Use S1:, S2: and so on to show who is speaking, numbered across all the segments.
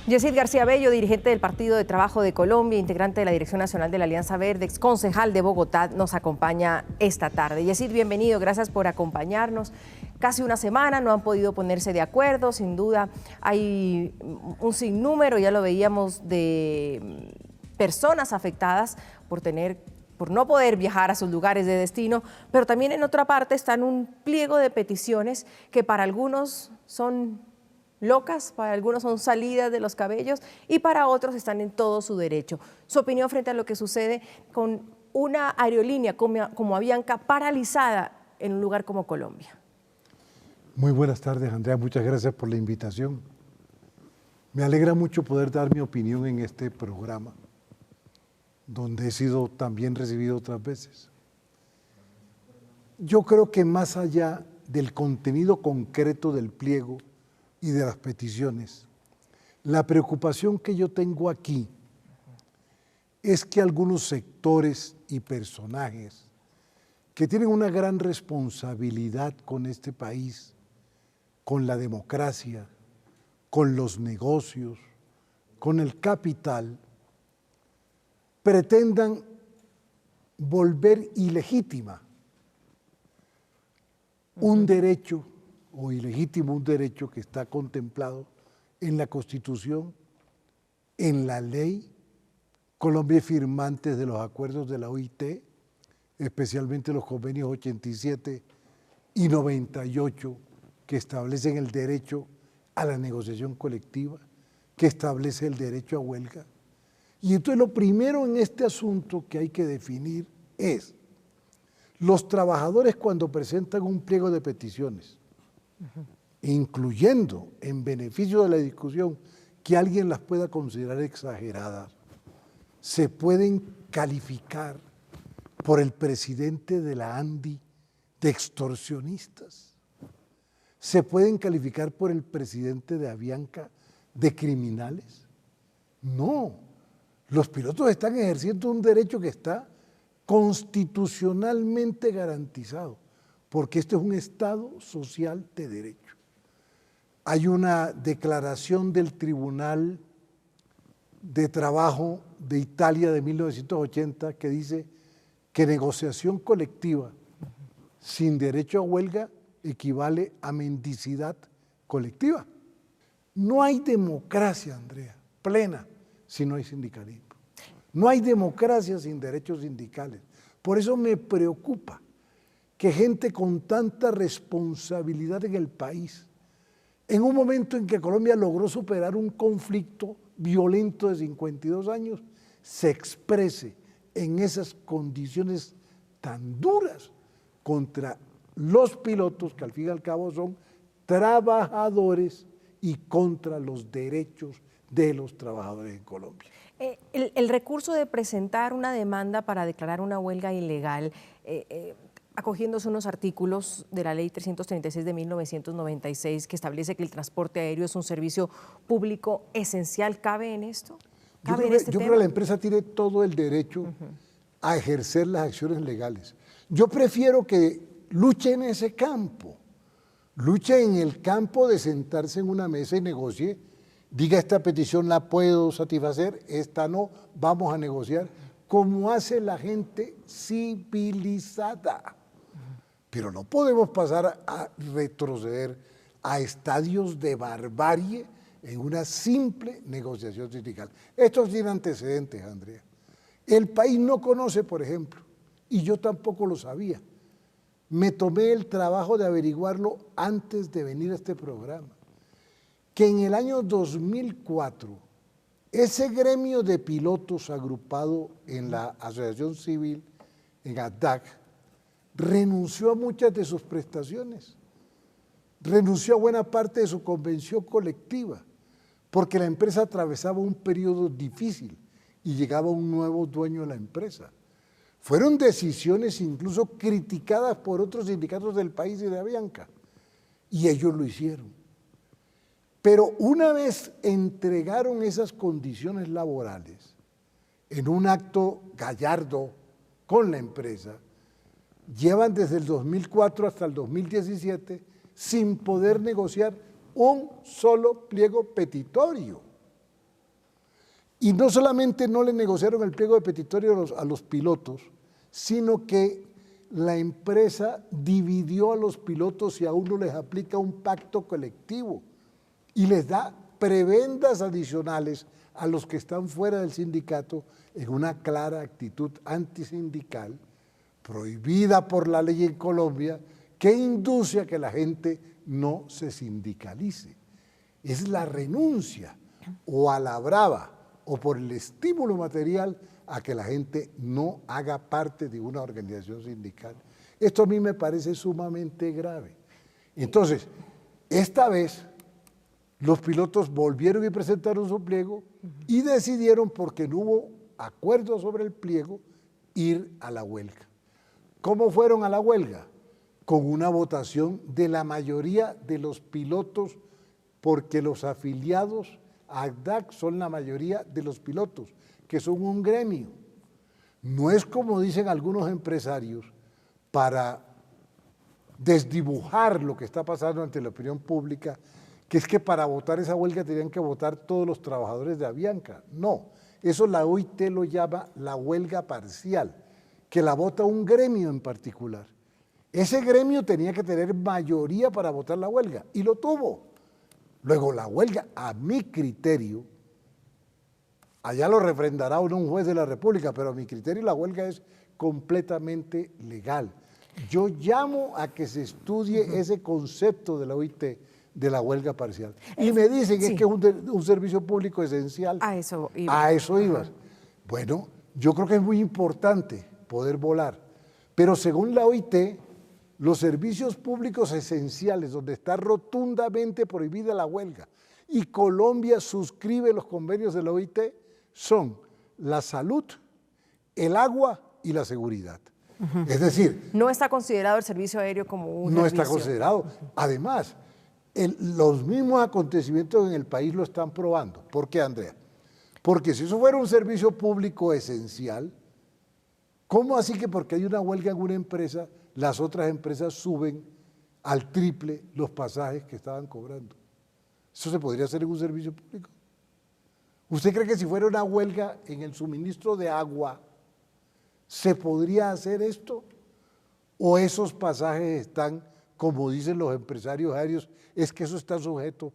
S1: Yesid García Bello, dirigente del Partido de Trabajo de Colombia, integrante de la Dirección Nacional de la Alianza Verde, exconcejal de Bogotá, nos acompaña esta tarde. Yesid, bienvenido, gracias por acompañarnos. Casi una semana, no han podido ponerse de acuerdo, sin duda hay un sinnúmero, ya lo veíamos, de personas afectadas por no poder viajar a sus lugares de destino, pero también en otra parte están un pliego de peticiones que para algunos son locas, para algunos son salidas de los cabellos y para otros están en todo su derecho. Su opinión frente a lo que sucede con una aerolínea como Avianca paralizada en un lugar como Colombia.
S2: Muy buenas tardes, Andrea, muchas gracias por la invitación. Me alegra mucho poder dar mi opinión en este programa, donde he sido también recibido otras veces. Yo creo que más allá del contenido concreto del pliego y de las peticiones, la preocupación que yo tengo aquí es que algunos sectores y personajes que tienen una gran responsabilidad con este país, con la democracia, con los negocios, con el capital, pretendan volver ilegítima un derecho, o ilegítimo un derecho que está contemplado en la Constitución, en la ley. Colombia es firmante de los acuerdos de la OIT, especialmente los convenios 87 y 98, que establecen el derecho a la negociación colectiva, que establece el derecho a huelga. Y entonces lo primero en este asunto que hay que definir es, los trabajadores cuando presentan un pliego de peticiones, incluyendo en beneficio de la discusión que alguien las pueda considerar exageradas, se pueden calificar por el presidente de la ANDI de extorsionistas, se pueden calificar por el presidente de Avianca de criminales. No, los pilotos están ejerciendo un derecho que está constitucionalmente garantizado, porque esto es un Estado social de derecho. Hay una declaración del Tribunal de Trabajo de Italia de 1980 que dice que negociación colectiva sin derecho a huelga equivale a mendicidad colectiva. No hay democracia, Andrea, plena, si no hay sindicalismo. No hay democracia sin derechos sindicales. Por eso me preocupa que gente con tanta responsabilidad en el país, en un momento en que Colombia logró superar un conflicto violento de 52 años, se exprese en esas condiciones tan duras contra los pilotos, que al fin y al cabo son trabajadores, y contra los derechos de los trabajadores en Colombia.
S1: El recurso de presentar una demanda para declarar una huelga ilegal, acogiéndose unos artículos de la Ley 336 de 1996 que establece que el transporte aéreo es un servicio público esencial, ¿cabe en esto?
S2: Yo creo que la empresa tiene todo el derecho a ejercer las acciones legales. Yo prefiero que luche en ese campo, luche en el campo de sentarse en una mesa y negocie, diga esta petición la puedo satisfacer, esta no, vamos a negociar, como hace la gente civilizada. Pero no podemos pasar a retroceder a estadios de barbarie en una simple negociación sindical. Esto tiene antecedentes, Andrea. El país no conoce, por ejemplo, y yo tampoco lo sabía, me tomé el trabajo de averiguarlo antes de venir a este programa, que en el año 2004, ese gremio de pilotos agrupado en la Asociación Civil, en ADAC, renunció a muchas de sus prestaciones, renunció a buena parte de su convención colectiva, porque la empresa atravesaba un periodo difícil y llegaba un nuevo dueño de la empresa. Fueron decisiones incluso criticadas por otros sindicatos del país y de Avianca, y ellos lo hicieron. Pero una vez entregaron esas condiciones laborales en un acto gallardo con la empresa, llevan desde el 2004 hasta el 2017 sin poder negociar un solo pliego petitorio. Y no solamente no le negociaron el pliego de petitorio a los pilotos, sino que la empresa dividió a los pilotos y a uno les aplica un pacto colectivo y les da prebendas adicionales a los que están fuera del sindicato en una clara actitud antisindical, prohibida por la ley en Colombia, que induce a que la gente no se sindicalice. Es la renuncia o a la brava o por el estímulo material a que la gente no haga parte de una organización sindical. Esto a mí me parece sumamente grave. Entonces, esta vez los pilotos volvieron y presentaron su pliego y decidieron, porque no hubo acuerdo sobre el pliego, ir a la huelga. ¿Cómo fueron a la huelga? Con una votación de la mayoría de los pilotos, porque los afiliados a ACDAC son la mayoría de los pilotos, que son un gremio. No es como dicen algunos empresarios para desdibujar lo que está pasando ante la opinión pública, que es que para votar esa huelga tenían que votar todos los trabajadores de Avianca. No, eso la OIT lo llama la huelga parcial, que la vota un gremio en particular. Ese gremio tenía que tener mayoría para votar la huelga, y lo tuvo. Luego la huelga, a mi criterio, allá lo refrendará o no un juez de la República, pero a mi criterio la huelga es completamente legal. Yo llamo a que se estudie ese concepto de la OIT, de la huelga parcial. Y me dicen que es un servicio público esencial.
S1: A eso iba.
S2: A eso ibas. Bueno, yo creo que es muy importante poder volar, pero según la OIT, los servicios públicos esenciales, donde está rotundamente prohibida la huelga, y Colombia suscribe los convenios de la OIT, son la salud, el agua y la seguridad. Es decir,
S1: no está considerado el servicio aéreo como un
S2: no
S1: servicio.
S2: está considerado. Además, los mismos acontecimientos en el país lo están probando. ¿Por qué, Andrea? Porque si eso fuera un servicio público esencial, ¿cómo así que porque hay una huelga en una empresa, las otras empresas suben al triple los pasajes que estaban cobrando? ¿Eso se podría hacer en un servicio público? ¿Usted cree que si fuera una huelga en el suministro de agua, se podría hacer esto? ¿O esos pasajes están, como dicen los empresarios aéreos, es que eso está sujeto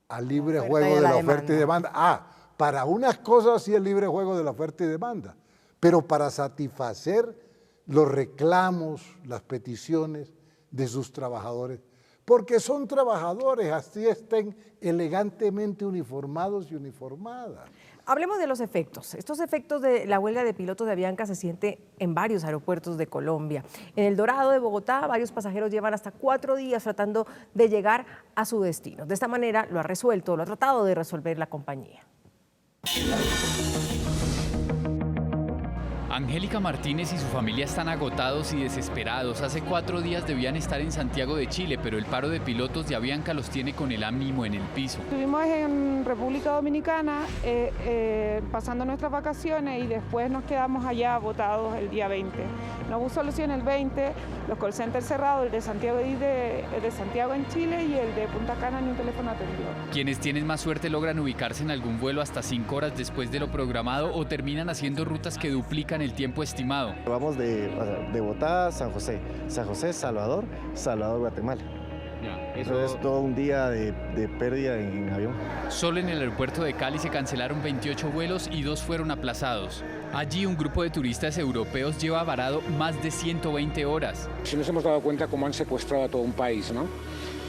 S2: al libre juego de la oferta y demanda? Para unas cosas sí es libre juego de la oferta y demanda, pero para satisfacer los reclamos, las peticiones de sus trabajadores, porque son trabajadores, así estén elegantemente uniformados y uniformadas.
S1: Hablemos de los efectos. Estos efectos de la huelga de pilotos de Avianca se siente en varios aeropuertos de Colombia. En El Dorado de Bogotá, varios pasajeros llevan hasta 4 días tratando de llegar a su destino. De esta manera lo ha tratado de resolver la compañía.
S3: Angélica Martínez y su familia están agotados y desesperados. Hace 4 días debían estar en Santiago de Chile, pero el paro de pilotos de Avianca los tiene con el ánimo en el piso.
S4: Estuvimos en República Dominicana pasando nuestras vacaciones y después nos quedamos allá botados el día 20. No hubo solución el 20, los call centers cerrados, el de Santiago en Chile y el de Punta Cana ni un teléfono atendido.
S3: Quienes tienen más suerte logran ubicarse en algún vuelo hasta 5 horas después de lo programado o terminan haciendo rutas que duplican el tiempo estimado.
S5: Vamos de Bogotá a San José, Salvador, Guatemala. Eso es todo un día de pérdida en avión.
S3: Solo en el aeropuerto de Cali se cancelaron 28 vuelos y 2 fueron aplazados. Allí un grupo de turistas europeos lleva varado más de 120 horas.
S6: Sí nos hemos dado cuenta cómo han secuestrado a todo un país, ¿no?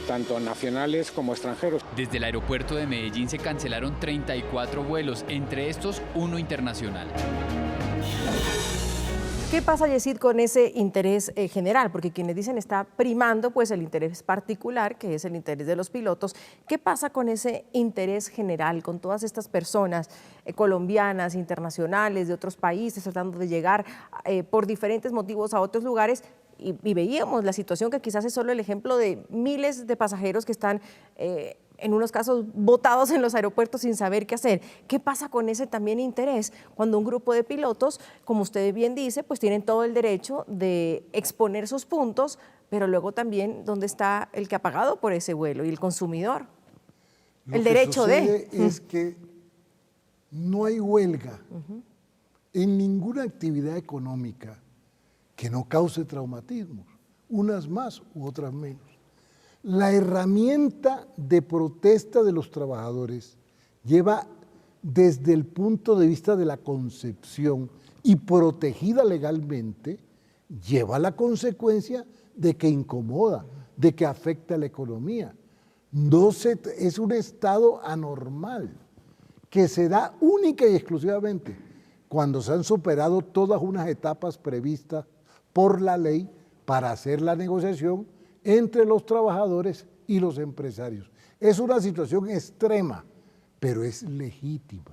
S6: Tanto nacionales como extranjeros.
S3: Desde el aeropuerto de Medellín se cancelaron 34 vuelos, entre estos uno internacional.
S1: ¿Qué pasa, Yesid, con ese interés general? Porque quienes dicen está primando pues el interés particular, que es el interés de los pilotos. ¿Qué pasa con ese interés general, con todas estas personas colombianas, internacionales, de otros países, tratando de llegar por diferentes motivos a otros lugares? Y veíamos la situación que quizás es solo el ejemplo de miles de pasajeros que están en unos casos botados en los aeropuertos sin saber qué hacer. ¿Qué pasa con ese también interés cuando un grupo de pilotos, como usted bien dice, pues tienen todo el derecho de exponer sus puntos, pero luego también dónde está el que ha pagado por ese vuelo y el consumidor? El derecho de...
S2: Es que no hay huelga en ninguna actividad económica que no cause traumatismos, unas más u otras menos. La herramienta de protesta de los trabajadores lleva desde el punto de vista de la concepción y protegida legalmente, lleva la consecuencia de que incomoda, de que afecta a la economía. Es un estado anormal que se da única y exclusivamente cuando se han superado todas unas etapas previstas por la ley para hacer la negociación entre los trabajadores y los empresarios. Es una situación extrema, pero es legítima.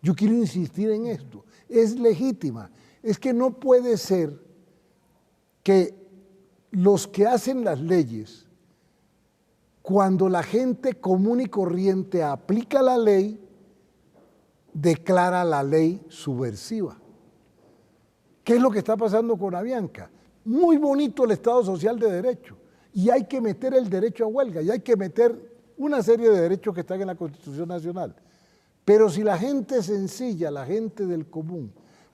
S2: Yo quiero insistir en esto, es legítima. Es que no puede ser que los que hacen las leyes, cuando la gente común y corriente aplica la ley, declara la ley subversiva. ¿Qué es lo que está pasando con Avianca? Muy bonito el Estado Social de Derecho, y hay que meter el derecho a huelga, y hay que meter una serie de derechos que están en la Constitución Nacional. Pero si la gente sencilla, la gente del común,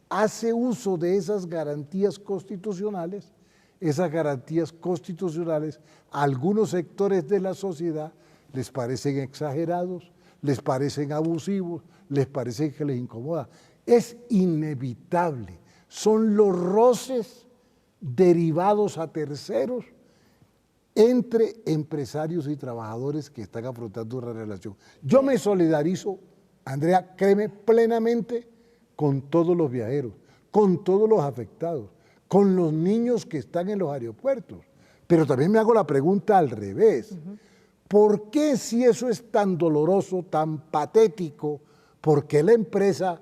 S2: hace uso de esas garantías constitucionales, a algunos sectores de la sociedad les parecen exagerados, les parecen abusivos, les parece que les incomoda. Es inevitable, son los roces derivados a terceros entre empresarios y trabajadores que están afrontando una relación. Yo me solidarizo, Andrea, créeme, plenamente con todos los viajeros, con todos los afectados, con los niños que están en los aeropuertos. Pero también me hago la pregunta al revés. ¿Por qué, si eso es tan doloroso, tan patético, por qué la empresa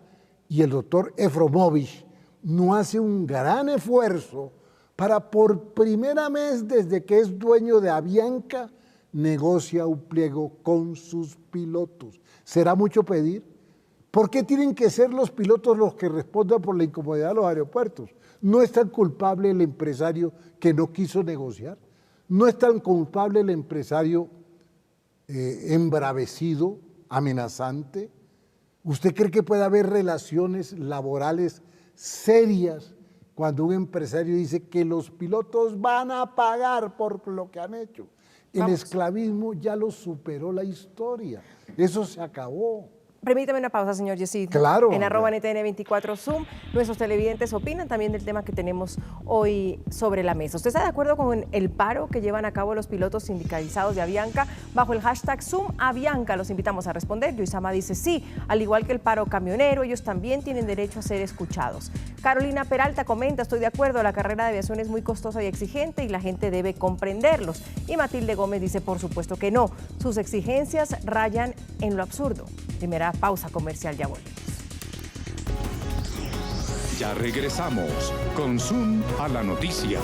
S2: y el doctor Efromovich no hace un gran esfuerzo para, por primera vez desde que es dueño de Avianca, negocia un pliego con sus pilotos? ¿Será mucho pedir? ¿Por qué tienen que ser los pilotos los que respondan por la incomodidad de los aeropuertos? ¿No es tan culpable el empresario que no quiso negociar? ¿No es tan culpable el empresario embravecido, amenazante? ¿Usted cree que puede haber relaciones laborales serias cuando un empresario dice que los pilotos van a pagar por lo que han hecho? El esclavismo ya lo superó la historia, eso se acabó.
S1: Permítame una pausa, señor Yesid.
S2: Claro.
S1: En @NTN24 Zoom, nuestros televidentes opinan también del tema que tenemos hoy sobre la mesa. ¿Usted está de acuerdo con el paro que llevan a cabo los pilotos sindicalizados de Avianca bajo el hashtag Zoom Avianca? Los invitamos a responder. Yoisama dice sí, al igual que el paro camionero, ellos también tienen derecho a ser escuchados. Carolina Peralta comenta, estoy de acuerdo, la carrera de aviación es muy costosa y exigente y la gente debe comprenderlos. Y Matilde Gómez dice, por supuesto que no, sus exigencias rayan en lo absurdo. Primera pausa comercial, ya volvemos.
S7: Ya regresamos con Zoom a la noticia.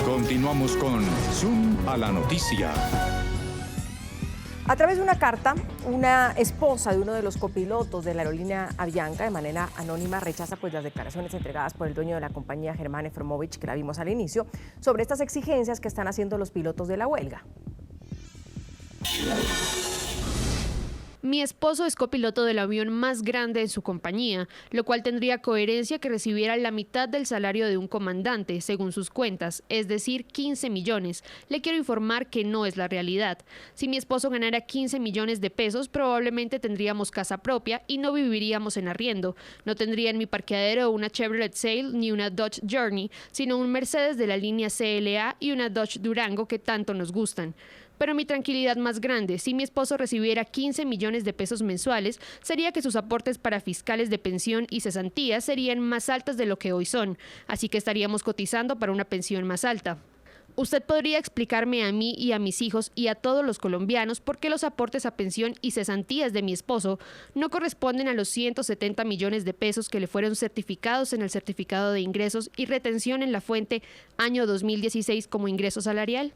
S7: Continuamos con Zoom a la noticia.
S1: A través de una carta, una esposa de uno de los copilotos de la aerolínea Avianca, de manera anónima, rechaza las declaraciones entregadas por el dueño de la compañía, Germán Efromovich, que la vimos al inicio, sobre estas exigencias que están haciendo los pilotos de la huelga.
S8: Mi esposo es copiloto del avión más grande de su compañía, lo cual tendría coherencia que recibiera la mitad del salario de un comandante, según sus cuentas, es decir, 15 millones. Le quiero informar que no es la realidad. Si mi esposo ganara 15 millones de pesos, probablemente tendríamos casa propia y no viviríamos en arriendo. No tendría en mi parqueadero una Chevrolet Sail ni una Dodge Journey, sino un Mercedes de la línea CLA y una Dodge Durango que tanto nos gustan. Pero mi tranquilidad más grande, si mi esposo recibiera 15 millones de pesos mensuales, sería que sus aportes para fiscales de pensión y cesantías serían más altas de lo que hoy son, así que estaríamos cotizando para una pensión más alta. ¿Usted podría explicarme a mí y a mis hijos y a todos los colombianos por qué los aportes a pensión y cesantías de mi esposo no corresponden a los 170 millones de pesos que le fueron certificados en el certificado de ingresos y retención en la fuente año 2016 como ingreso salarial?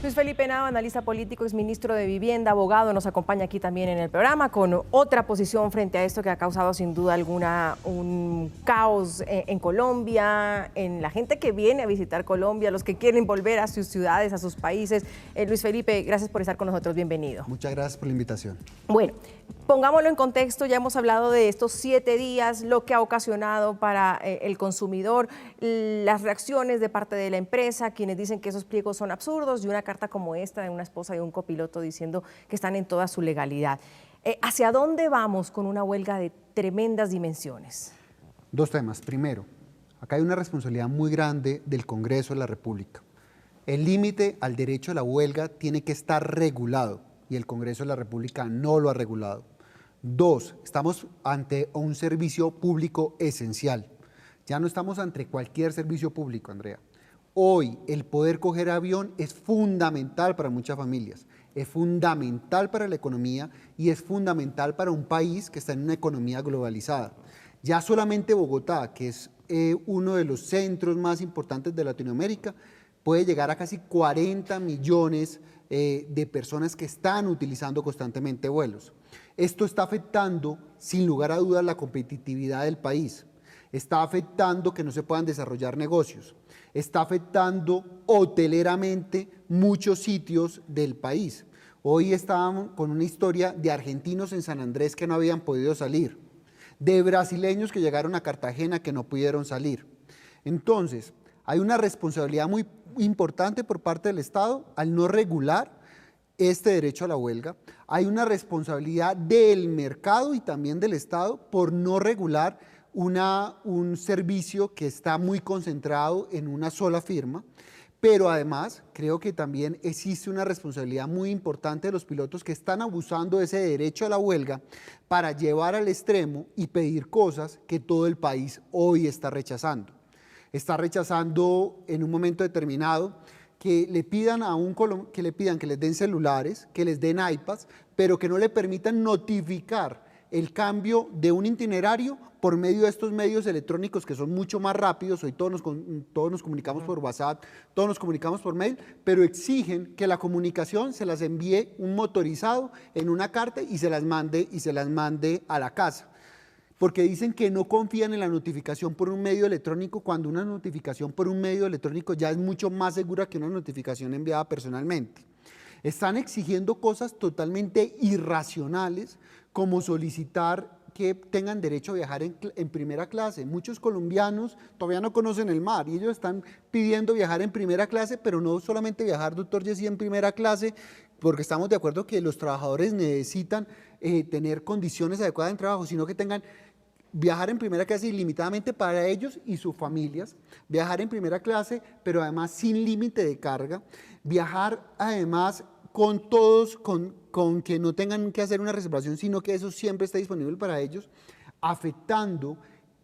S1: Luis Felipe Nava, analista político, exministro de Vivienda, abogado, nos acompaña aquí también en el programa con otra posición frente a esto que ha causado sin duda alguna un caos en Colombia, en la gente que viene a visitar Colombia, los que quieren volver a sus ciudades, a sus países. Luis Felipe, gracias por estar con nosotros, bienvenido.
S9: Muchas gracias por la invitación.
S1: Bueno, pongámoslo en contexto, ya hemos hablado de estos 7 días, lo que ha ocasionado para el consumidor, las reacciones de parte de la empresa, quienes dicen que esos pliegos son absurdos, y una carta como esta de una esposa de un copiloto diciendo que están en toda su legalidad. ¿Hacia dónde vamos con una huelga de tremendas dimensiones?
S9: 2 temas. Primero, acá hay una responsabilidad muy grande del Congreso de la República. El límite al derecho a la huelga tiene que estar regulado y el Congreso de la República no lo ha regulado. 2, estamos ante un servicio público esencial. Ya no estamos ante cualquier servicio público, Andrea. Hoy el poder coger avión es fundamental para muchas familias, es fundamental para la economía y es fundamental para un país que está en una economía globalizada. Ya solamente Bogotá, que es uno de los centros más importantes de Latinoamérica, puede llegar a casi 40 millones de personas que están utilizando constantemente vuelos. Esto está afectando, sin lugar a dudas, la competitividad del país. Está afectando que no se puedan desarrollar negocios. Está afectando hoteleramente muchos sitios del país. Hoy estábamos con una historia de argentinos en San Andrés que no habían podido salir, de brasileños que llegaron a Cartagena que no pudieron salir. Entonces, hay una responsabilidad muy importante por parte del Estado al no regular este derecho a la huelga. Hay una responsabilidad del mercado y también del Estado por no regular un servicio que está muy concentrado en una sola firma, pero además creo que también existe una responsabilidad muy importante de los pilotos que están abusando de ese derecho a la huelga para llevar al extremo y pedir cosas que todo el país hoy está rechazando. Está rechazando en un momento determinado que le pidan que les den celulares, que les den iPads, pero que no le permitan notificar el cambio de un itinerario por medio de estos medios electrónicos que son mucho más rápidos. Hoy todos nos comunicamos por WhatsApp, todos nos comunicamos por mail, pero exigen que la comunicación se las envíe un motorizado en una carta y se las mande a la casa. Porque dicen que no confían en la notificación por un medio electrónico, cuando una notificación por un medio electrónico ya es mucho más segura que una notificación enviada personalmente. Están exigiendo cosas totalmente irracionales, como solicitar que tengan derecho a viajar en primera clase. Muchos colombianos todavía no conocen el mar y ellos están pidiendo viajar en primera clase, pero no solamente viajar, doctor Jessy, en primera clase, porque estamos de acuerdo que los trabajadores necesitan tener condiciones adecuadas en trabajo, sino que tengan viajar en primera clase ilimitadamente para ellos y sus familias, viajar en primera clase, pero además sin límite de carga, viajar además con todos, con que no tengan que hacer una reservación, sino que eso siempre está disponible para ellos, afectando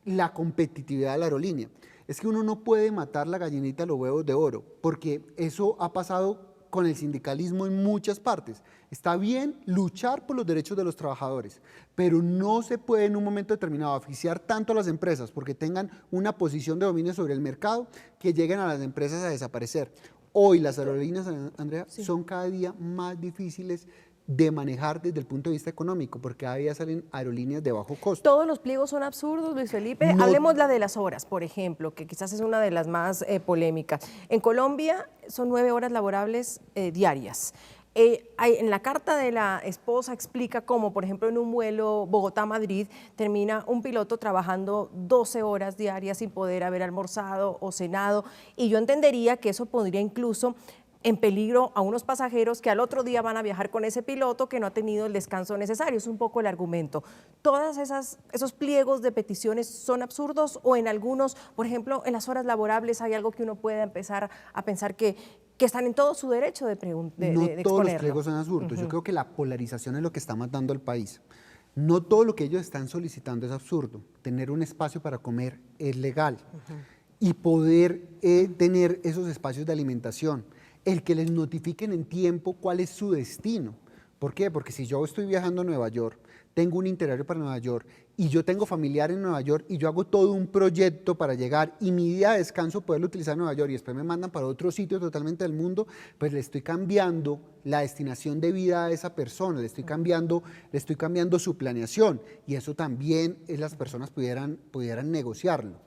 S9: la competitividad de la aerolínea. Es que uno no puede matar la gallinita a los huevos de oro, porque eso ha pasado con el sindicalismo en muchas partes. Está bien luchar por los derechos de los trabajadores, pero no se puede en un momento determinado asfixiar tanto a las empresas porque tengan una posición de dominio sobre el mercado que lleguen a las empresas a desaparecer. Hoy las aerolíneas, Andrea, sí, son cada día más difíciles de manejar desde el punto de vista económico, porque cada día salen aerolíneas de bajo costo.
S1: ¿Todos los pliegos son absurdos, Luis Felipe? No. Hablemos la de las horas, por ejemplo, que quizás es una de las más polémicas. En Colombia son 9 horas laborables diarias. En la carta de la esposa explica cómo, por ejemplo, en un vuelo Bogotá-Madrid termina un piloto trabajando 12 horas diarias sin poder haber almorzado o cenado, y yo entendería que eso pondría incluso en peligro a unos pasajeros que al otro día van a viajar con ese piloto que no ha tenido el descanso necesario. Es un poco el argumento. ¿Todos esos pliegos de peticiones son absurdos o en algunos, por ejemplo, en las horas laborables hay algo que uno pueda empezar a pensar que están en todo su derecho de exponerlo?
S9: No todos los pliegos son absurdos. Yo creo que la polarización es lo que está matando al país. No todo lo que ellos están solicitando es absurdo. Tener un espacio para comer es legal y poder tener esos espacios de alimentación. El que les notifiquen en tiempo cuál es su destino. ¿Por qué? Porque si yo estoy viajando a Nueva York, tengo un itinerario para Nueva York y yo tengo familiar en Nueva York y yo hago todo un proyecto para llegar y mi día de descanso poderlo utilizar en Nueva York y después me mandan para otro sitio totalmente del mundo, pues le estoy cambiando la destinación de vida a esa persona, le estoy cambiando su planeación y eso también las personas pudieran negociarlo.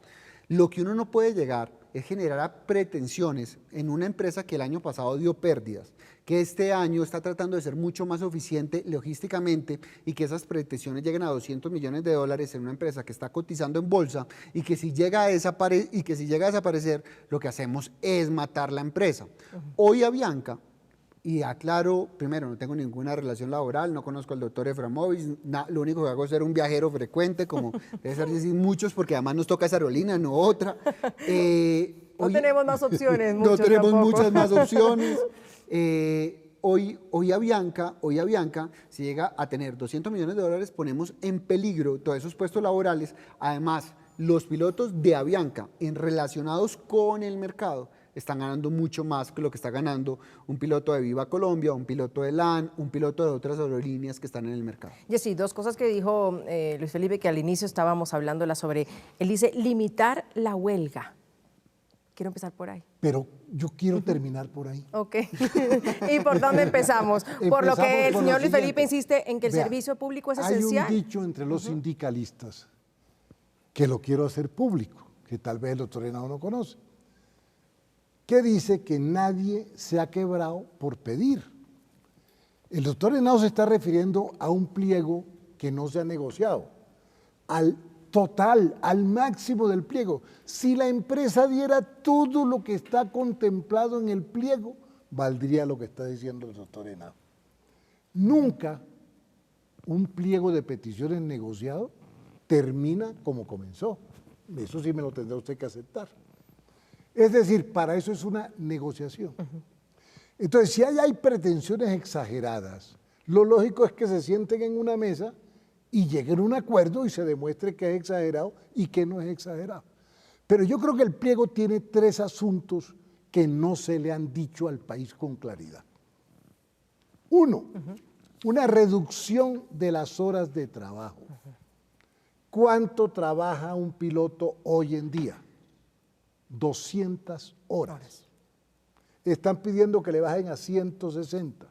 S9: Lo que uno no puede llegar es generar a pretensiones en una empresa que el año pasado dio pérdidas, que este año está tratando de ser mucho más eficiente logísticamente y que esas pretensiones lleguen a $200 millones en una empresa que está cotizando en bolsa y que si llega a desaparecer, lo que hacemos es matar la empresa. Hoy Avianca, y aclaro, primero, no tengo ninguna relación laboral, no conozco al doctor Eframovich, lo único que hago es ser un viajero frecuente, como debe ser decir muchos, porque además nos toca esa aerolínea, no otra.
S1: No tenemos más opciones.
S9: No tenemos muchas más opciones. Hoy Avianca, si llega a tener $200 millones, ponemos en peligro todos esos puestos laborales. Además, los pilotos de Avianca, relacionados con el mercado, están ganando mucho más que lo que está ganando un piloto de Viva Colombia, un piloto de LAN, un piloto de otras aerolíneas que están en el mercado.
S1: Jessy, dos cosas que dijo Luis Felipe, que al inicio estábamos hablándola sobre, él dice limitar la huelga. Quiero empezar por ahí.
S2: Pero yo quiero terminar por ahí.
S1: Ok. ¿Y por dónde empezamos? Por lo que el señor Luis Felipe insiste en que el servicio público es esencial.
S2: Hay un dicho entre los sindicalistas que lo quiero hacer público, que tal vez el doctor Henao no conoce, que dice que nadie se ha quebrado por pedir. El doctor Henao se está refiriendo a un pliego que no se ha negociado, al total, al máximo del pliego. Si la empresa diera todo lo que está contemplado en el pliego, valdría lo que está diciendo el doctor Henao. Nunca un pliego de peticiones negociado termina como comenzó. Eso sí me lo tendrá usted que aceptar. Es decir, para eso es una negociación. Entonces, si hay pretensiones exageradas, lo lógico es que se sienten en una mesa y lleguen a un acuerdo y se demuestre que es exagerado y que no es exagerado. Pero yo creo que el pliego tiene 3 asuntos que no se le han dicho al país con claridad. 1, una reducción de las horas de trabajo. ¿Cuánto trabaja un piloto hoy en día? 200 horas. Están pidiendo que le bajen a 160.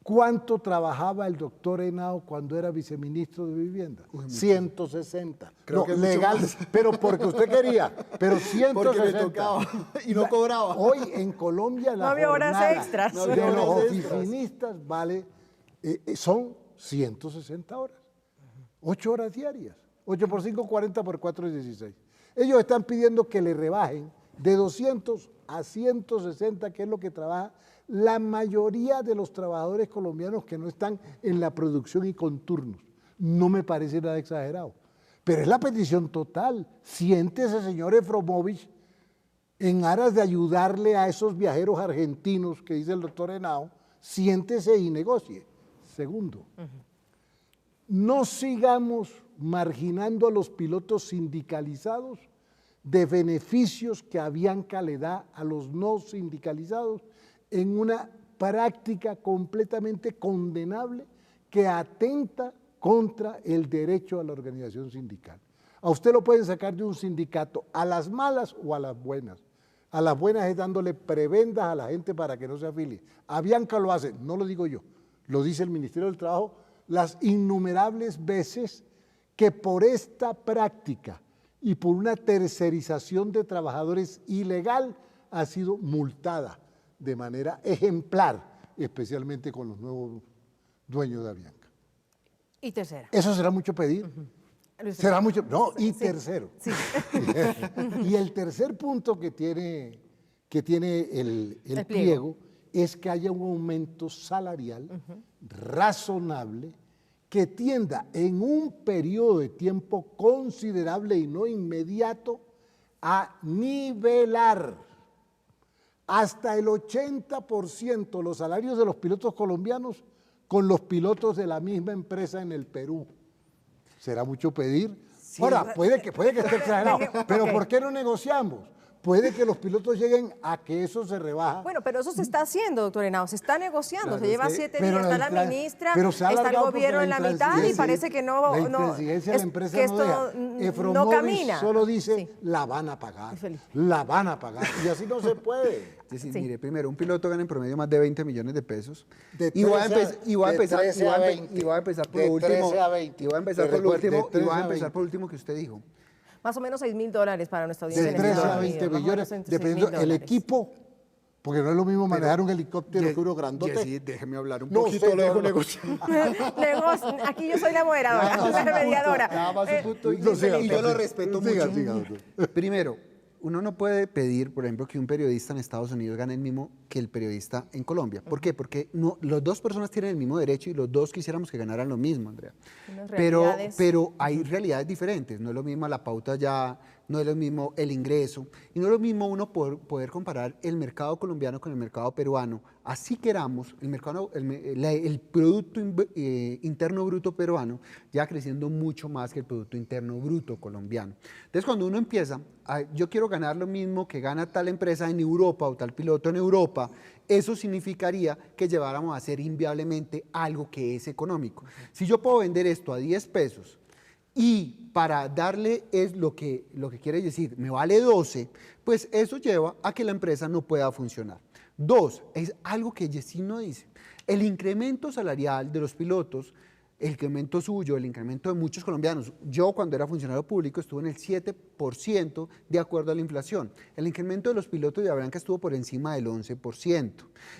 S2: ¿Cuánto trabajaba el doctor Henao cuando era viceministro de Vivienda? 160.
S9: Creo que
S2: legal, pero porque usted quería, pero 160.
S9: Porque me tocaba y no cobraba.
S2: Hoy en Colombia la
S1: no había horas
S2: jornada
S1: extras.
S2: de los oficinistas son 160 horas. 8 horas diarias. 8 por 5, 40 por 4 es 16. Ellos están pidiendo que le rebajen de 200 a 160, que es lo que trabaja la mayoría de los trabajadores colombianos que no están en la producción y con turnos. No me parece nada exagerado. Pero es la petición total. Siéntese, señor Eframovich, en aras de ayudarle a esos viajeros argentinos que dice el doctor Henao, siéntese y negocie. Segundo, no sigamos marginando a los pilotos sindicalizados de beneficios que Avianca le da a los no sindicalizados en una práctica completamente condenable que atenta contra el derecho a la organización sindical. A usted lo pueden sacar de un sindicato a las malas o a las buenas. A las buenas es dándole prebendas a la gente para que no se afilie. Avianca lo hace, no lo digo yo, lo dice el Ministerio del Trabajo, las innumerables veces que por esta práctica y por una tercerización de trabajadores ilegal ha sido multada de manera ejemplar, especialmente con los nuevos dueños de Avianca.
S1: Y tercera.
S2: ¿Eso será mucho pedir? ¿Será mucho? No, y tercero.
S1: Sí.
S2: Y el tercer punto que tiene el pliego es que haya un aumento salarial razonable que tienda en un periodo de tiempo considerable y no inmediato a nivelar hasta el 80% los salarios de los pilotos colombianos con los pilotos de la misma empresa en el Perú. ¿Será mucho pedir? Sí. Ahora, puede que esté exagerado, pero ¿por qué no negociamos? puede que los pilotos lleguen a que eso se rebaja.
S1: Bueno, pero eso se está haciendo, doctor Henao, se está negociando,
S2: Claro,
S1: se lleva
S2: es que-
S1: 7
S2: pero
S1: días, está la ministra,
S2: pero se ha
S1: está el
S2: alargado porque
S1: gobierno en la mitad y
S2: intransigencia-
S1: parece que no,
S2: la intransigencia de la empresa
S1: que
S2: no
S1: esto
S2: deja.
S1: no
S2: Efromovis
S1: camina.
S2: solo dice,
S1: Sí.
S2: la van a pagar,
S1: Estoy feliz.
S2: la van a pagar, y así no se puede.
S9: Es decir,
S1: Sí.
S9: mire, primero, un piloto gana en promedio más de 20 millones de pesos.
S2: De
S9: Y voy a
S2: 13
S9: empezar, y voy a
S2: de
S9: empezar,
S2: 13
S9: y voy a
S2: a
S9: empe-
S2: 20.
S9: y voy a empezar por
S2: De
S9: lo último.
S2: 13 a 20.
S9: Y voy a empezar
S2: Te
S9: por lo
S2: recuerdo,
S9: último,
S2: de
S9: y voy
S2: 13
S9: a
S2: a
S9: empezar
S2: 20.
S9: por lo último que usted dijo.
S1: Más o menos $6.000 para nuestra audiencia.
S2: De
S1: en
S2: 13
S1: Estados
S2: a
S1: Unidos,
S2: 20
S1: más o
S2: millones,
S1: menos entre
S2: dependiendo
S1: $6.000.
S2: del equipo, porque no es lo mismo manejar un helicóptero que uno grandote.
S9: Sí, déjeme hablar un
S2: No,
S9: poquito,
S2: usted
S9: lo dejo
S2: no.
S9: negociar.
S1: Aquí yo soy la moderadora, la mediadora.
S9: Nada más un punto.
S2: No, siga,
S9: Y yo lo
S2: siga,
S9: respeto
S2: siga,
S9: mucho.
S2: siga, doctor.
S9: Primero, uno no puede pedir, por ejemplo, que un periodista en Estados Unidos gane el mismo que el periodista en Colombia. ¿Por qué? Porque no, las dos personas tienen el mismo derecho y los dos quisiéramos que ganaran lo mismo, Andrea.
S1: Unas
S9: Pero
S1: realidades.
S9: hay realidades diferentes. No es lo mismo la pauta ya, no es lo mismo el ingreso, y no es lo mismo uno poder comparar el mercado colombiano con el mercado peruano. Así queramos, el Producto Interno Bruto peruano ya creciendo mucho más que el Producto Interno Bruto colombiano. Entonces, cuando uno empieza, yo quiero ganar lo mismo que gana tal empresa en Europa o tal piloto en Europa, eso significaría que lleváramos a hacer inviablemente algo que es económico. Si yo puedo vender esto a 10 pesos, y para darle es lo que quiere decir, me vale 12, pues eso lleva a que la empresa no pueda funcionar. 2, es algo que Yesid no dice. El incremento salarial de los pilotos, el incremento suyo, el incremento de muchos colombianos. Yo cuando era funcionario público estuve en el 7% de acuerdo a la inflación. El incremento de los pilotos de Avianca estuvo por encima del 11%.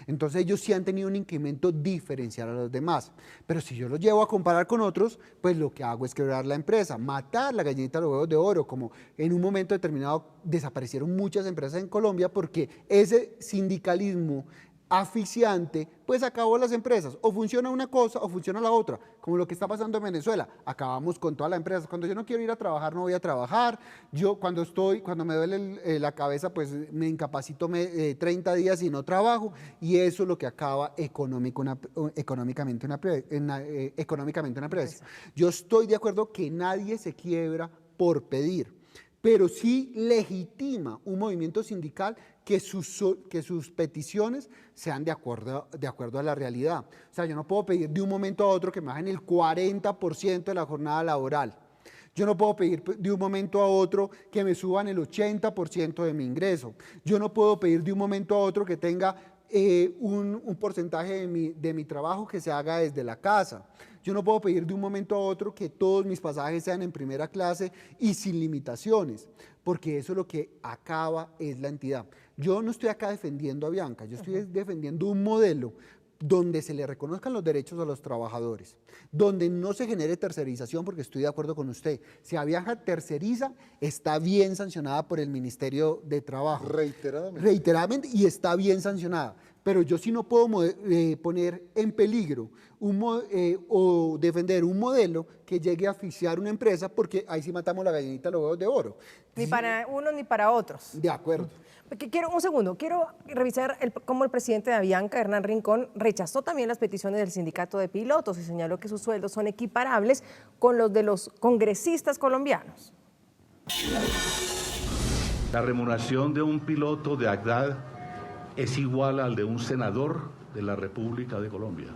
S9: Entonces ellos sí han tenido un incremento diferencial a los demás. Pero si yo los llevo a comparar con otros, pues lo que hago es quebrar la empresa, matar la gallinita de los huevos de oro, como en un momento determinado desaparecieron muchas empresas en Colombia porque ese sindicalismo asfixiante, pues acabó las empresas. O funciona una cosa o funciona la otra, como lo que está pasando en Venezuela. Acabamos con todas las empresas. Cuando yo no quiero ir a trabajar, no voy a trabajar. Yo cuando me duele la cabeza, pues me incapacito 30 días y no trabajo. Y eso es lo que acaba económicamente una empresa. Yo estoy de acuerdo que nadie se quiebra por pedir, pero sí legitima un movimiento sindical que sus peticiones sean de acuerdo a la realidad. O sea, yo no puedo pedir de un momento a otro que me bajen el 40% de la jornada laboral. Yo no puedo pedir de un momento a otro que me suban el 80% de mi ingreso. Yo no puedo pedir de un momento a otro que tenga un porcentaje de mi trabajo que se haga desde la casa. Yo no puedo pedir de un momento a otro que todos mis pasajes sean en primera clase y sin limitaciones, porque eso es lo que acaba es la entidad. Yo no estoy acá defendiendo a Avianca, yo estoy defendiendo un modelo donde se le reconozcan los derechos a los trabajadores, donde no se genere tercerización, porque estoy de acuerdo con usted. Si Avianca terceriza, está bien sancionada por el Ministerio de Trabajo. Reiteradamente, y está bien sancionada. Pero yo sí no puedo poner en peligro o defender un modelo que llegue a asfixiar una empresa, porque ahí sí matamos la gallinita de los huevos de oro.
S1: Ni para unos ni para otros.
S9: De acuerdo.
S1: Porque quiero revisar cómo el presidente de Avianca, Hernán Rincón, rechazó también las peticiones del sindicato de pilotos y señaló que sus sueldos son equiparables con los de los congresistas colombianos.
S10: La remuneración de un piloto de ACDAD es igual al de un senador de la República de Colombia.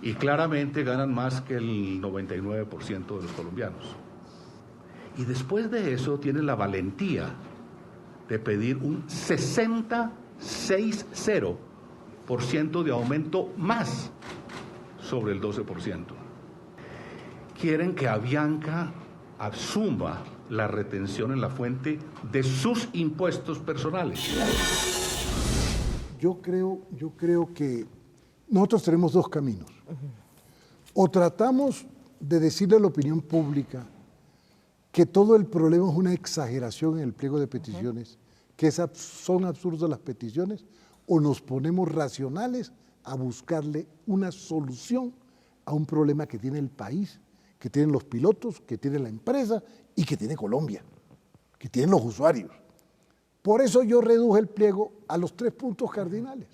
S10: Y claramente ganan más que el 99% de los colombianos. Y después de eso tienen la valentía de pedir un 60% de aumento más sobre el 12%. Quieren que Avianca asuma la retención en la fuente de sus impuestos personales.
S2: Yo creo que nosotros tenemos dos caminos. O tratamos de decirle a la opinión pública que todo el problema es una exageración en el pliego de peticiones, que son absurdas las peticiones, o nos ponemos racionales a buscarle una solución a un problema que tiene el país, que tienen los pilotos, que tiene la empresa y que tiene Colombia, que tienen los usuarios. Por eso yo reduje el pliego a los 3 puntos cardinales.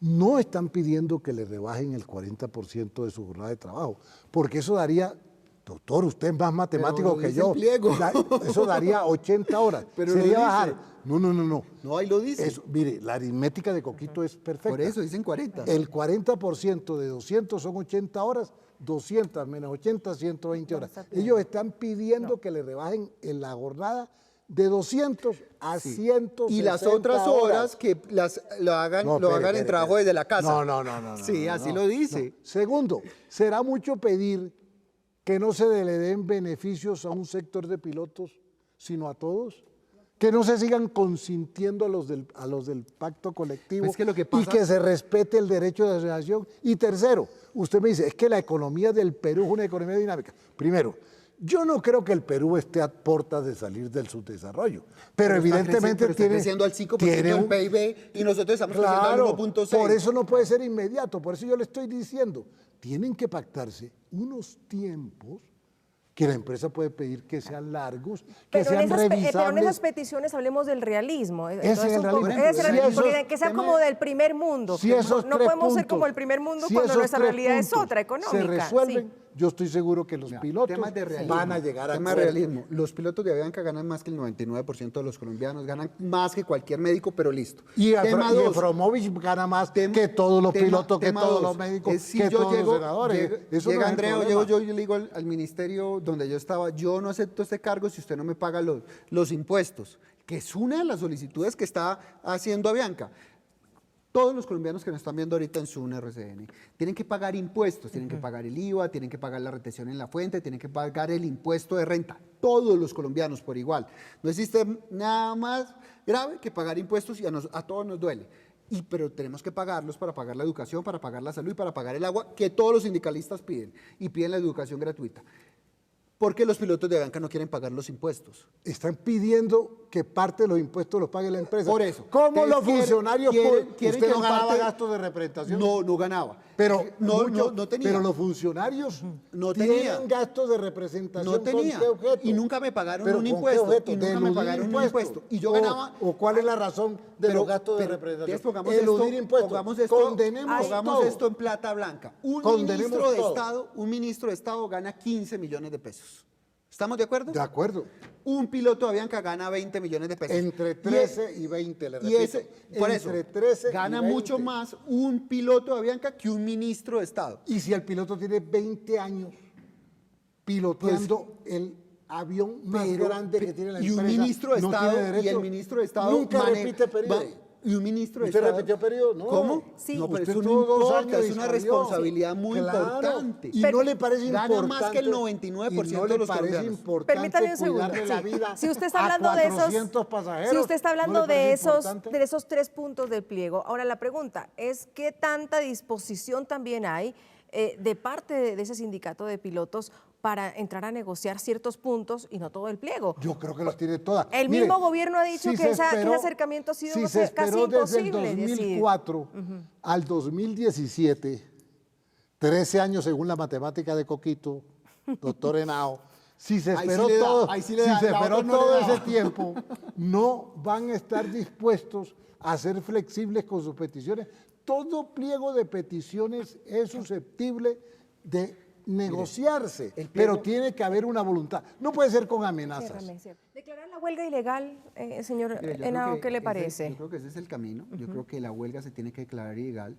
S2: No están pidiendo que le rebajen el 40% de su jornada de trabajo, porque eso daría, te Doctor, usted es más matemático que yo.
S9: Pliego.
S2: Eso daría 80 horas.
S9: Pero
S2: sería
S9: no
S2: bajar. No.
S9: No, ahí lo dice.
S2: Eso, mire, la aritmética de Coquito es perfecta.
S9: Por eso dicen 40.
S2: El 40% de 200 son 80 horas, 200 menos 80, 120 horas. Ellos están pidiendo que le rebajen en la jornada de 200 a 160
S9: Y las otras horas que lo hagan en trabajo desde la casa.
S2: No.
S9: Sí, así lo dice.
S2: No. Segundo, será mucho pedir que no se le den beneficios a un sector de pilotos, sino a todos. Que no se sigan consintiendo a los del pacto colectivo
S9: Es que lo que pasa...
S2: y que se respete el derecho de asociación. Y tercero, usted me dice, es que la economía del Perú es una economía dinámica. Primero, yo no creo que el Perú esté a puertas de salir del subdesarrollo, pero evidentemente
S9: está creciendo al 5% del PIB y nosotros estamos creciendo al 1.6.
S2: Por eso no puede ser inmediato, por eso yo le estoy diciendo, tienen que pactarse unos tiempos que la empresa puede pedir que sean largos, que sean revisables.
S1: Pero en esas peticiones hablemos del realismo.
S2: Que
S1: sea como del primer mundo.
S2: Si
S1: no podemos ser como el primer mundo cuando nuestra realidad es otra, económica.
S2: Se resuelven. Yo estoy seguro que los pilotos van a llegar a...
S9: Tema de realismo. Los pilotos de Avianca ganan más que el 99% de los colombianos, ganan más que cualquier médico, pero listo.
S2: Y Efromovich gana más que todos los pilotos, que todos los médicos, que todos los senadores.
S9: Llega Andrea, yo le digo al ministerio donde yo estaba, yo no acepto este cargo si usted no me paga los impuestos, que es una de las solicitudes que está haciendo Avianca. Todos los colombianos que nos están viendo ahorita en Zoom RCN tienen que pagar impuestos, tienen que pagar el IVA, tienen que pagar la retención en la fuente, tienen que pagar el impuesto de renta. Todos los colombianos por igual. No existe nada más grave que pagar impuestos y a todos nos duele. Pero tenemos que pagarlos para pagar la educación, para pagar la salud y para pagar el agua, que todos los sindicalistas piden, y piden la educación gratuita. Porque los pilotos de Avianca no quieren pagar los impuestos.
S2: Están pidiendo que parte de los impuestos los pague la empresa.
S9: Por eso.
S2: ¿Cómo los funcionarios
S9: quieren
S2: usted no ganaba gastos de representación?
S9: No ganaba.
S2: Pero
S9: no tenía.
S2: Pero los funcionarios
S9: no
S2: tienen gastos de representación.
S9: No tenía.
S2: ¿Con qué objeto?
S9: Y nunca me pagaron
S2: ¿Pero
S9: un
S2: con
S9: impuesto.
S2: qué objeto?
S9: Y nunca me pagaron un impuesto. Y yo ganaba.
S2: ¿O cuál es la razón de los gastos de representación?
S9: Pongamos esto en plata blanca. Un ministro de Estado gana 15 millones de pesos. ¿Estamos de acuerdo?
S2: De acuerdo.
S9: Un piloto de Avianca gana 20 millones de pesos.
S2: Entre 13 y 20, le repito.
S9: Por eso, gana mucho más un piloto de Avianca que un ministro de Estado.
S2: Y si el piloto tiene 20 años piloteando el avión más grande que tiene la empresa,
S9: y un ministro de Estado,
S2: y
S9: el ministro de Estado
S2: nunca repite periodo.
S9: Y un ministro de
S2: ¿Usted
S9: Estado.
S2: repitió periodo? No.
S9: ¿Cómo?
S1: Sí.
S9: No, pero
S2: usted
S9: eso no
S2: tuvo 2
S9: importa,
S2: años
S9: es una responsabilidad muy importante.
S2: Y no le parece importante.
S9: Gana más que el 99% de los colombianos.
S1: Permítame un segundo. Si usted está hablando de esos pasajeros, si usted está hablando de esos 3 puntos del pliego, ahora la pregunta es ¿qué tanta disposición también hay de parte de ese sindicato de pilotos para entrar a negociar ciertos puntos y no todo el pliego?
S2: Yo creo que los tiene todas.
S1: El mismo gobierno ha dicho que ese acercamiento ha sido casi imposible.
S2: Desde el 2004 al 2017, 13 años según la matemática de Coquito, doctor Henao, si se esperó todo ese tiempo, no van a estar dispuestos a ser flexibles con sus peticiones. Todo pliego de peticiones es susceptible de negociarse, pero tiene que haber una voluntad. No puede ser con amenazas.
S1: Declarar la huelga ilegal, señor Henao, ¿qué le parece?
S9: Yo creo que ese es el camino. Yo creo que la huelga se tiene que declarar ilegal.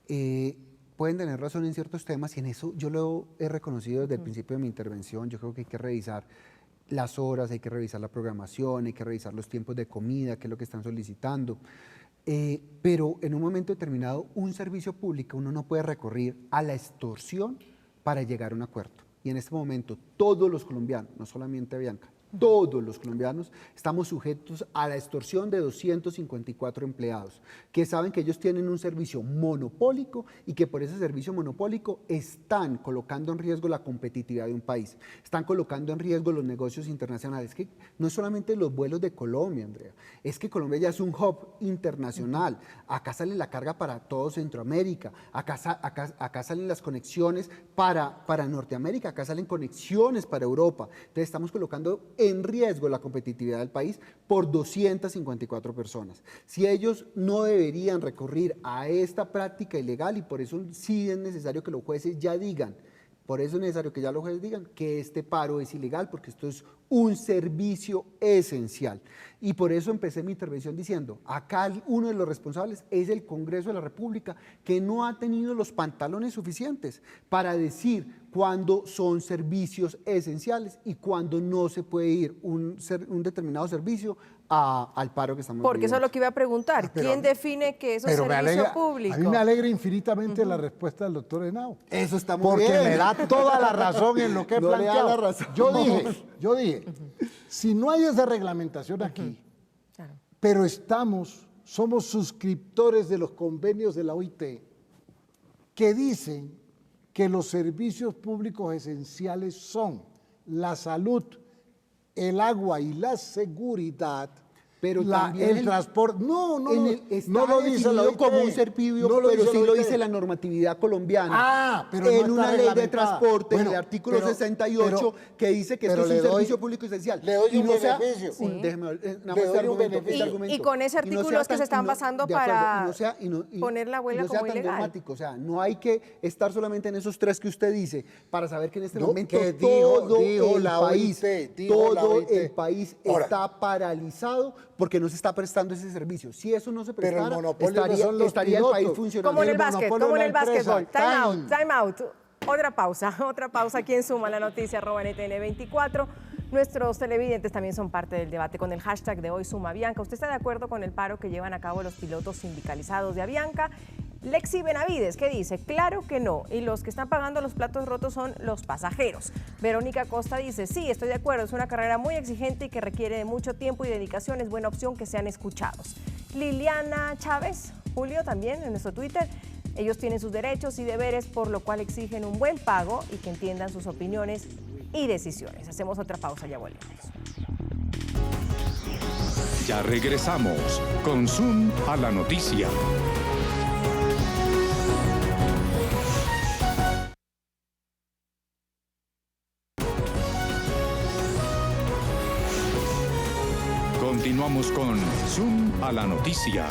S9: Pueden tener razón en ciertos temas y en eso yo lo he reconocido desde el principio de mi intervención. Yo creo que hay que revisar las horas, hay que revisar la programación, hay que revisar los tiempos de comida, qué es lo que están solicitando. Pero en un momento determinado, un servicio público, uno no puede recurrir a la extorsión para llegar a un acuerdo. Y en este momento, todos los colombianos, no solamente Avianca, todos los colombianos estamos sujetos a la extorsión de 254 empleados, que saben que ellos tienen un servicio monopólico y que por ese servicio monopólico están colocando en riesgo la competitividad de un país, están colocando en riesgo los negocios internacionales. Que no es solamente los vuelos de Colombia, Andrea, es que Colombia ya es un hub internacional. Acá sale la carga para todo Centroamérica, acá salen las conexiones para Norteamérica, acá salen conexiones para Europa. Entonces estamos colocando en riesgo la competitividad del país por 254 personas. Si ellos no deberían recurrir a esta práctica ilegal, y por eso sí es necesario que los jueces ya digan Por eso es necesario que ya los jueces digan que este paro es ilegal, porque esto es un servicio esencial. Y por eso empecé mi intervención diciendo, acá uno de los responsables es el Congreso de la República, que no ha tenido los pantalones suficientes para decir cuándo son servicios esenciales y cuándo no se puede ir un determinado servicio al paro que estamos
S1: Porque
S9: viviendo.
S1: eso es lo que iba a preguntar. ¿Quién define que eso es servicio público?
S2: A mí me alegra infinitamente la respuesta del doctor Henao.
S9: Eso está muy
S2: porque
S9: bien.
S2: me da toda la razón en lo que he
S9: No le da
S2: planteado.
S9: la razón.
S2: Yo dije, si no hay esa reglamentación aquí, pero somos suscriptores de los convenios de la OIT que dicen que los servicios públicos esenciales son la salud, el agua y la seguridad,
S9: pero
S2: el transporte. No lo dice la OIT,
S9: como un servicio, pero sí lo dice la normatividad colombiana.
S2: Pero
S9: en
S2: no
S9: una
S2: está
S9: ley de transporte,
S2: bueno,
S9: en el artículo 68, que dice que esto es un servicio público esencial.
S2: Le doy un beneficio.
S1: Y con ese artículo es que se están basando para poner la huelga como ilegal.
S9: Dramático, o sea, no hay que estar solamente en esos tres que usted dice para saber que en este momento
S2: todo
S9: el país está paralizado porque no se está prestando ese servicio. Si eso no se prestara, estaría el país funcionando.
S1: Como en el básquetbol. Time out. Otra pausa aquí en Suma la Noticia, @NTN24. Nuestros televidentes también son parte del debate con el hashtag de hoy, Suma Avianca. ¿Usted está de acuerdo con el paro que llevan a cabo los pilotos sindicalizados de Avianca? Lexi Benavides, ¿qué dice? Claro que no, y los que están pagando los platos rotos son los pasajeros. Verónica Costa dice, sí, estoy de acuerdo, es una carrera muy exigente y que requiere de mucho tiempo y dedicación, es buena opción que sean escuchados. Liliana Chávez, Julio, también en nuestro Twitter, ellos tienen sus derechos y deberes, por lo cual exigen un buen pago y que entiendan sus opiniones y decisiones. Hacemos otra pausa, ya volvemos.
S7: Ya regresamos con Zoom a la Noticia. Continuamos con Zoom a la Noticia.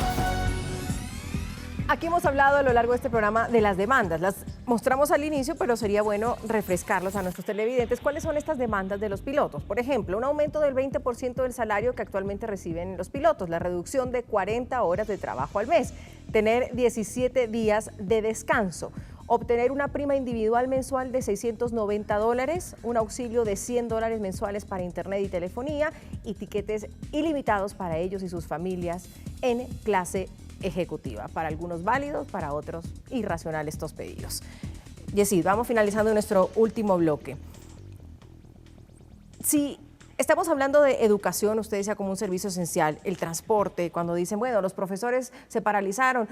S1: Aquí hemos hablado a lo largo de este programa de las demandas. Las mostramos al inicio, pero sería bueno refrescarlos a nuestros televidentes. ¿Cuáles son estas demandas de los pilotos? Por ejemplo, un aumento del 20% del salario que actualmente reciben los pilotos, la reducción de 40 horas de trabajo al mes, tener 17 días de descanso, obtener una prima individual mensual de $690, un auxilio de $100 mensuales para internet y telefonía y tiquetes ilimitados para ellos y sus familias en clase ejecutiva. Para algunos válidos, para otros irracionales estos pedidos. Yesid, vamos finalizando nuestro último bloque. Si estamos hablando de educación, usted decía como un servicio esencial, el transporte, cuando dicen, bueno, los profesores se paralizaron,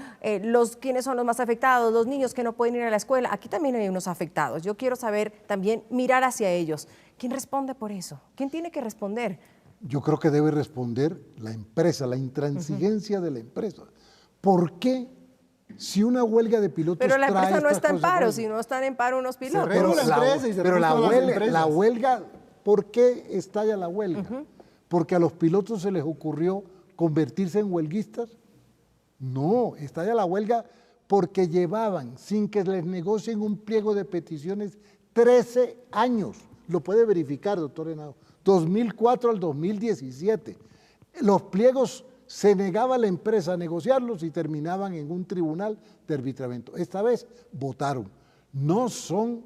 S1: ¿quiénes son los más afectados? Los niños que no pueden ir a la escuela. Aquí también hay unos afectados. Yo quiero saber también, mirar hacia ellos. ¿Quién responde por eso? ¿Quién tiene que responder?
S2: Yo creo que debe responder la empresa, la intransigencia de la empresa. ¿Por qué si una huelga de pilotos
S1: Pero la empresa no está en paro,
S2: si
S1: si no están en paro unos pilotos.
S2: Pero la huelga, ¿por qué estalla la huelga? ¿Porque a los pilotos se les ocurrió convertirse en huelguistas? No, estalla la huelga porque llevaban, sin que les negocien un pliego de peticiones, 13 años. Lo puede verificar, doctor Henao. 2004 al 2017. Los pliegos se negaba la empresa a negociarlos y terminaban en un tribunal de arbitramiento. Esta vez votaron. No son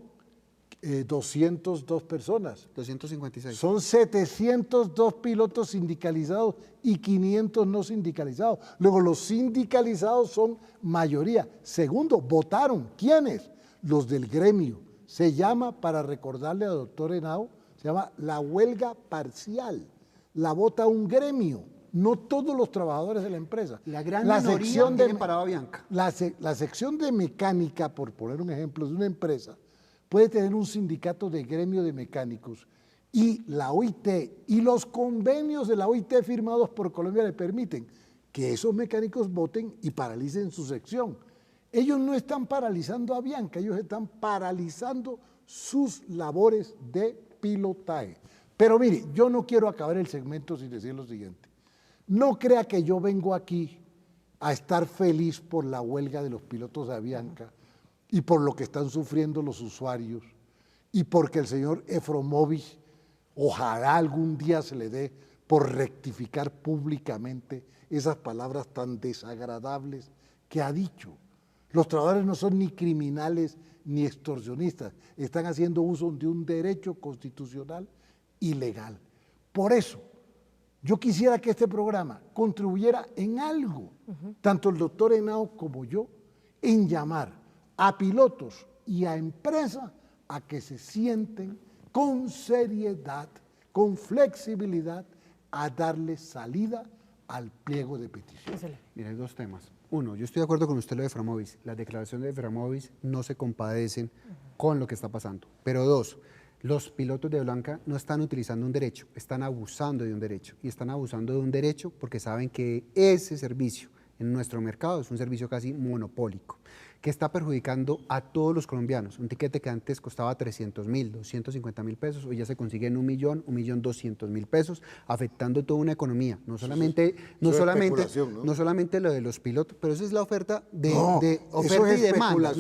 S2: 202 personas.
S9: 256.
S2: Son 702 pilotos sindicalizados y 500 no sindicalizados. Luego los sindicalizados son mayoría. Segundo, votaron. ¿Quiénes? Los del gremio. Se llama, para recordarle al doctor Henao, se llama la huelga parcial. La vota un gremio. No todos los trabajadores de la empresa.
S9: La gran minoría tienen parado Avianca.
S2: La sección de mecánica, por poner un ejemplo, de una empresa, puede tener un sindicato de gremio de mecánicos y la OIT y los convenios de la OIT firmados por Colombia le permiten que esos mecánicos voten y paralicen su sección. Ellos no están paralizando a Avianca, ellos están paralizando sus labores de pilotaje. Pero mire, yo no quiero acabar el segmento sin decir lo siguiente. No crea que yo vengo aquí a estar feliz por la huelga de los pilotos de Avianca y por lo que están sufriendo los usuarios y porque el señor Efromovich ojalá algún día se le dé por rectificar públicamente esas palabras tan desagradables que ha dicho. Los trabajadores no son ni criminales ni extorsionistas, están haciendo uso de un derecho constitucional y legal. Por eso, yo quisiera que este programa contribuyera en algo, tanto el doctor Henao como yo, en llamar a pilotos y a empresas a que se sienten con seriedad, con flexibilidad, a darle salida al pliego de petición.
S9: Mira, hay dos temas. Uno, yo estoy de acuerdo con usted lo de Eframovich. Las declaraciones de Eframovich no se compadecen con lo que está pasando. Pero dos, los pilotos de Blanca no están utilizando un derecho, están abusando de un derecho. Y están abusando de un derecho porque saben que ese servicio en nuestro mercado es un servicio casi monopólico, que está perjudicando a todos los colombianos. Un tiquete que antes costaba 300.000, 250.000 pesos, hoy ya se consigue en 1.200.000 pesos, afectando toda una economía. No solamente lo de los pilotos, pero esa es la oferta oferta y demanda.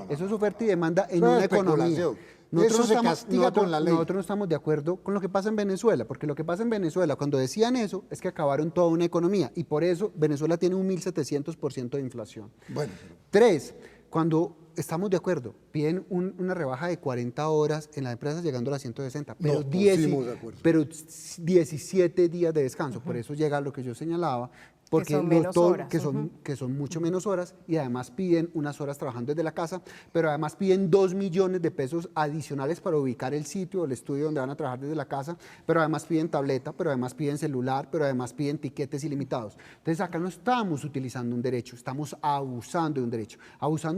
S9: Eso es oferta y demanda en una economía.
S2: Eso se castiga con la ley.
S9: Nosotros no estamos de acuerdo con lo que pasa en Venezuela, porque lo que pasa en Venezuela, cuando decían eso, es que acabaron toda una economía, y por eso Venezuela tiene un 1.700% de inflación.
S2: Bueno.
S9: 3, cuando estamos de acuerdo, piden una rebaja de 40 horas en las empresas llegando a las 160, pero, 17 días de descanso, por eso llega lo que yo señalaba, porque que son mucho menos horas, y además piden unas horas trabajando desde la casa, pero además piden 2 millones de pesos adicionales para ubicar el sitio o el estudio donde van a trabajar desde la casa, pero además piden tableta, pero además piden celular, pero además piden tiquetes ilimitados. Entonces acá no estamos utilizando un derecho, estamos abusando de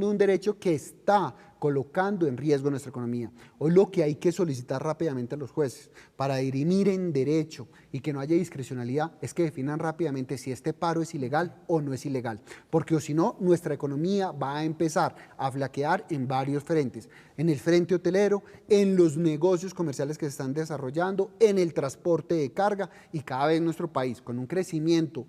S9: un derecho que está colocando en riesgo nuestra economía. Hoy lo que hay que solicitar rápidamente a los jueces para dirimir en derecho y que no haya discrecionalidad es que definan rápidamente si este paro es ilegal o no es ilegal, porque o si no, nuestra economía va a empezar a flaquear en varios frentes, en el frente hotelero, en los negocios comerciales que se están desarrollando, en el transporte de carga, y cada vez nuestro país con un crecimiento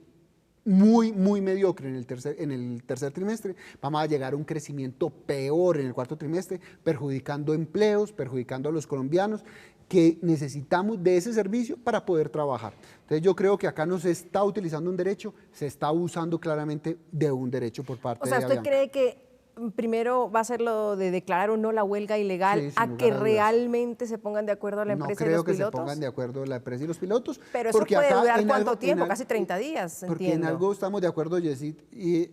S9: muy mediocre en el tercer trimestre, vamos a llegar a un crecimiento peor en el cuarto trimestre, perjudicando empleos, perjudicando a los colombianos que necesitamos de ese servicio para poder trabajar. Entonces yo creo que acá no se está utilizando un derecho, se está abusando claramente de un derecho por parte de Avianca.
S1: ¿Usted cree que primero va a ser lo de declarar o no la huelga ilegal a que realmente se pongan de acuerdo la empresa y los pilotos?
S9: No creo que se pongan de acuerdo la empresa y los pilotos.
S1: Pero eso puede durar ¿cuánto tiempo? Casi 30 días,
S9: porque
S1: entiendo.
S9: En algo estamos de acuerdo, Yesid, y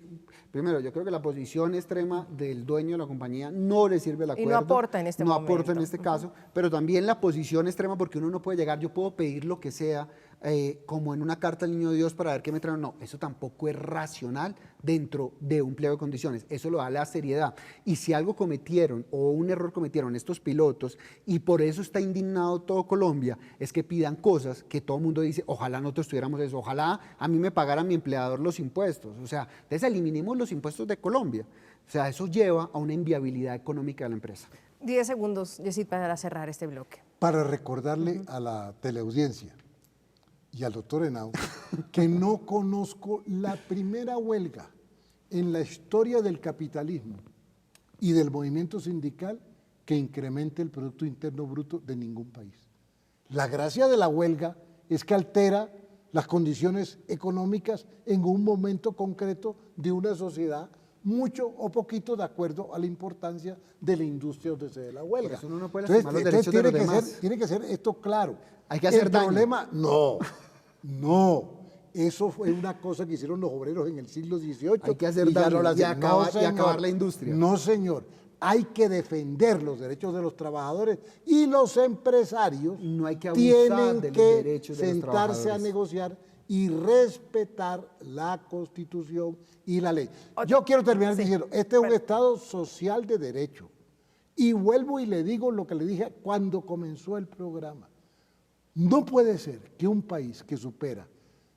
S9: primero, yo creo que la posición extrema del dueño de la compañía no le sirve el acuerdo.
S1: Y no aporta en este momento.
S9: No aporta en este caso, pero también la posición extrema, porque uno no puede llegar, yo puedo pedir lo que sea, como en una carta al niño Dios para ver qué me traen. No, eso tampoco es racional dentro de un pliego de condiciones. Eso lo da la seriedad. Y si algo cometieron o un error cometieron estos pilotos, y por eso está indignado todo Colombia, es que pidan cosas que todo el mundo dice, ojalá nosotros tuviéramos eso, ojalá a mí me pagara mi empleador los impuestos. O sea, entonces eliminemos los impuestos de Colombia. O sea, eso lleva a una inviabilidad económica de la empresa.
S1: 10 segundos, Yesid, para cerrar este bloque.
S2: Para recordarle a la teleaudiencia y al doctor Henao que no conozco la primera huelga en la historia del capitalismo y del movimiento sindical que incremente el Producto Interno Bruto de ningún país. La gracia de la huelga es que altera las condiciones económicas en un momento concreto de una sociedad, mucho o poquito de acuerdo a la importancia de la industria donde se dé la huelga.
S9: Por eso uno no puede lastimar los derechos de los demás.
S2: Tiene que ser esto claro.
S9: Hay que hacer
S2: el problema, no. Eso fue una cosa que hicieron los obreros en el siglo XVIII.
S9: Hay que hacer daño y acabar la industria.
S2: No, señor. Hay que defender los derechos de los trabajadores, y los empresarios
S9: no hay que
S2: tienen que sentarse a negociar y respetar la Constitución y la ley. Yo quiero terminar diciendo, este es un Estado social de derecho. Y vuelvo y le digo lo que le dije cuando comenzó el programa. No puede ser que un país que supera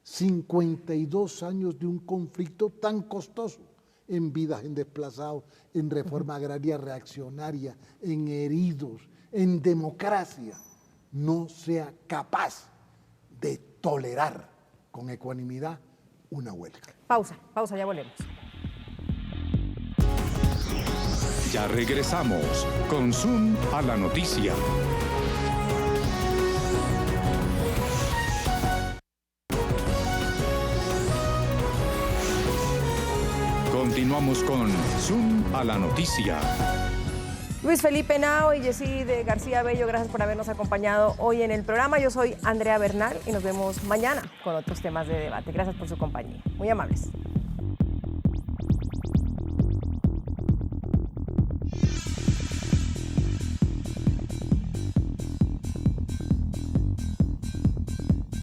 S2: 52 años de un conflicto tan costoso en vidas, en desplazados, en reforma agraria reaccionaria, en heridos, en democracia, no sea capaz de tolerar con ecuanimidad una huelga.
S1: Pausa, ya volvemos.
S7: Ya regresamos con Zoom a la noticia. Continuamos con Zoom a la noticia.
S1: Luis Felipe Nao y Yesid García Bello, gracias por habernos acompañado hoy en el programa. Yo soy Andrea Bernal y nos vemos mañana con otros temas de debate. Gracias por su compañía. Muy amables.